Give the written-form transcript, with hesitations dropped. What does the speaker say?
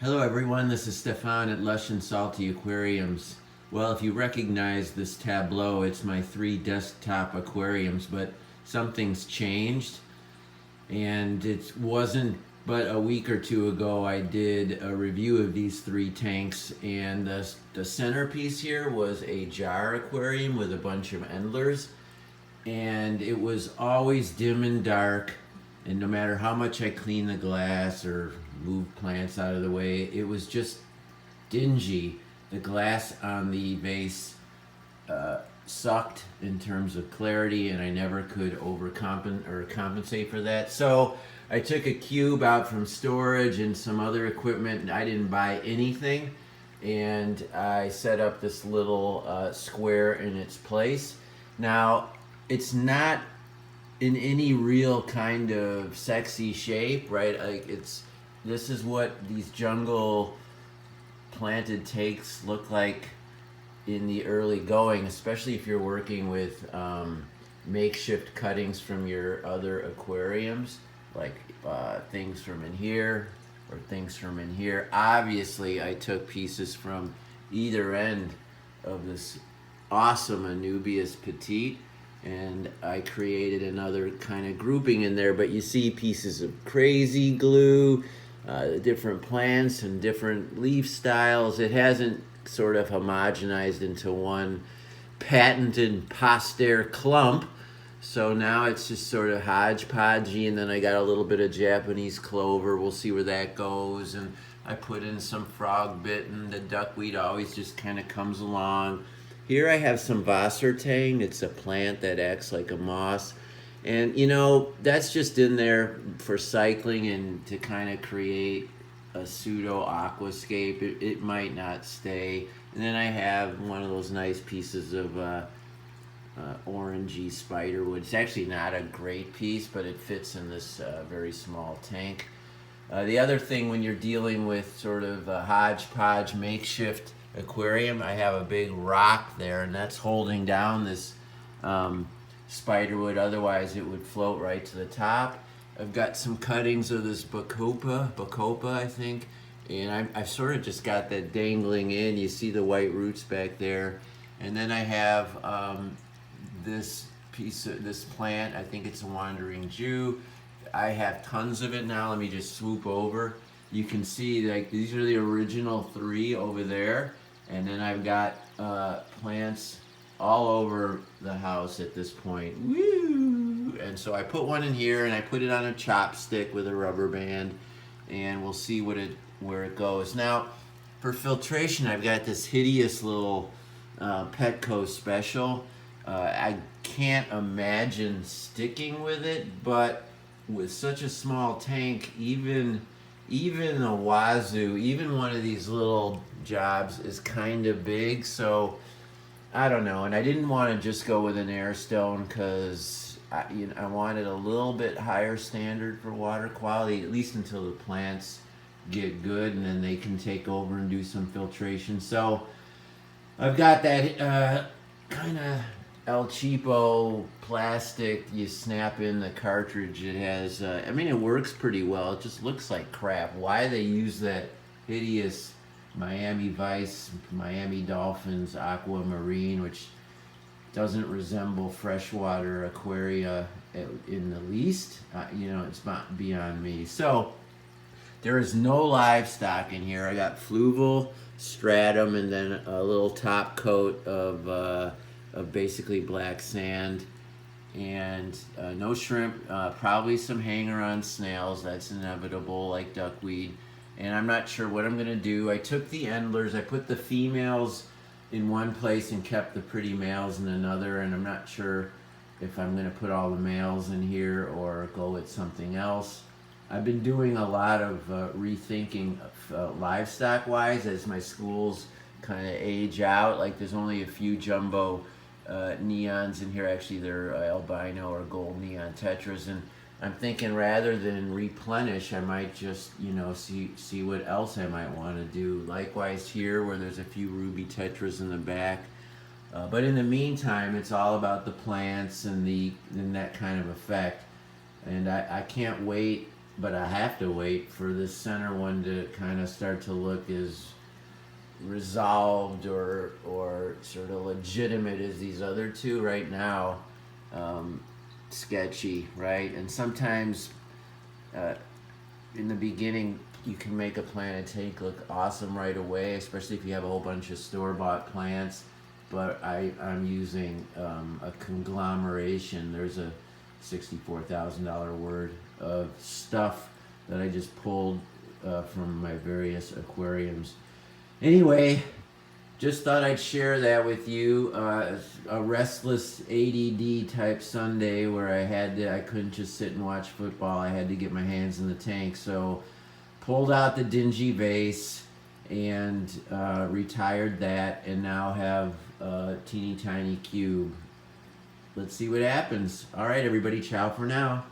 Hello everyone, this is Stefan at Lush and Salty Aquariums. Well, if you recognize this tableau, it's my 3 desktop aquariums, but something's changed. And it wasn't but a week or two ago I did a review of these 3 tanks, and the centerpiece here was a jar aquarium with a bunch of endlers, and it was always dim and dark, and no matter how much I cleaned the glass or moved plants out of the way, it was just dingy. The glass on the vase sucked in terms of clarity, and I never could compensate for that. So I took a cube out from storage and some other equipment, and I didn't buy anything, and I set up this little square in its place. Now, it's not in any real kind of sexy shape, right? Like this is what these jungle planted takes look like in the early going, especially if you're working with makeshift cuttings from your other aquariums, like things from in here or things from in here. Obviously, I took pieces from either end of this awesome Anubias Petite, and I created another kind of grouping in there, but you see pieces of crazy glue, different plants and different leaf styles. It hasn't sort of homogenized into one patented Pasteur clump, so now it's just sort of hodgepodgey, and then I got a little bit of Japanese clover. We'll see where that goes, and I put in some frog bitten. The duckweed always just kind of comes along. Here I have some Wassertang. It's a plant that acts like a moss. And, you know, that's just in there for cycling and to kind of create a pseudo aquascape. It might not stay. And then I have one of those nice pieces of orangey spiderwood. It's actually not a great piece, but it fits in this very small tank. The other thing when you're dealing with sort of a hodgepodge makeshift aquarium, I have a big rock there, and that's holding down this spiderwood. Otherwise it would float right to the top. I've got some cuttings of this bacopa I think, and I've sort of just got that dangling in. You see the white roots back there. And then I have this plant. I think it's a wandering Jew. I have tons of it now. Let me just swoop over. You can see, like, these are the original 3 over there, and then I've got plants all over the house at this point. Woo! And so I put one in here, and I put it on a chopstick with a rubber band, and we'll see where it goes. Now, for filtration, I've got this hideous little Petco special. I can't imagine sticking with it, but with such a small tank, even a wazoo, even one of these little jobs is kind of big, so I don't know. And I didn't want to just go with an air stone because I wanted a little bit higher standard for water quality, at least until the plants get good, and then they can take over and do some filtration. So I've got that kind of El Cheapo plastic. You snap in the cartridge. It has, I mean, it works pretty well. It just looks like crap. Why they use that hideous Miami Vice, Miami Dolphins Aquamarine, which doesn't resemble freshwater aquaria in the least, it's not beyond me. So there is no livestock in here. I got fluval, stratum, and then a little top coat of basically black sand, and no shrimp, probably some hanger-on snails. That's inevitable, like duckweed. And I'm not sure what I'm gonna do. I took the endlers, I put the females in one place and kept the pretty males in another, and I'm not sure if I'm gonna put all the males in here or go with something else. I've been doing a lot of rethinking livestock-wise as my schools kind of age out. Like, there's only a few jumbo neons in here. Actually, they're albino or gold neon tetras, and I'm thinking rather than replenish, I might just, see what else I might want to do. Likewise here, where there's a few ruby tetras in the back. But in the meantime, it's all about the plants and that kind of effect. And I can't wait but I have to wait for this center one to kind of start to look as resolved or sort of legitimate as these other two right now. Sketchy, right? And sometimes uh, in the beginning you can make a planted tank look awesome right away, especially if you have a whole bunch of store-bought plants. But I'm using a conglomeration. There's a $64,000 word of stuff that I just pulled from my various aquariums. Anyway, just thought I'd share that with you. A restless ADD type Sunday where I couldn't just sit and watch football. I had to get my hands in the tank. So pulled out the dingy vase and retired that, and now have a teeny tiny cube. Let's see what happens. All right, everybody, ciao for now.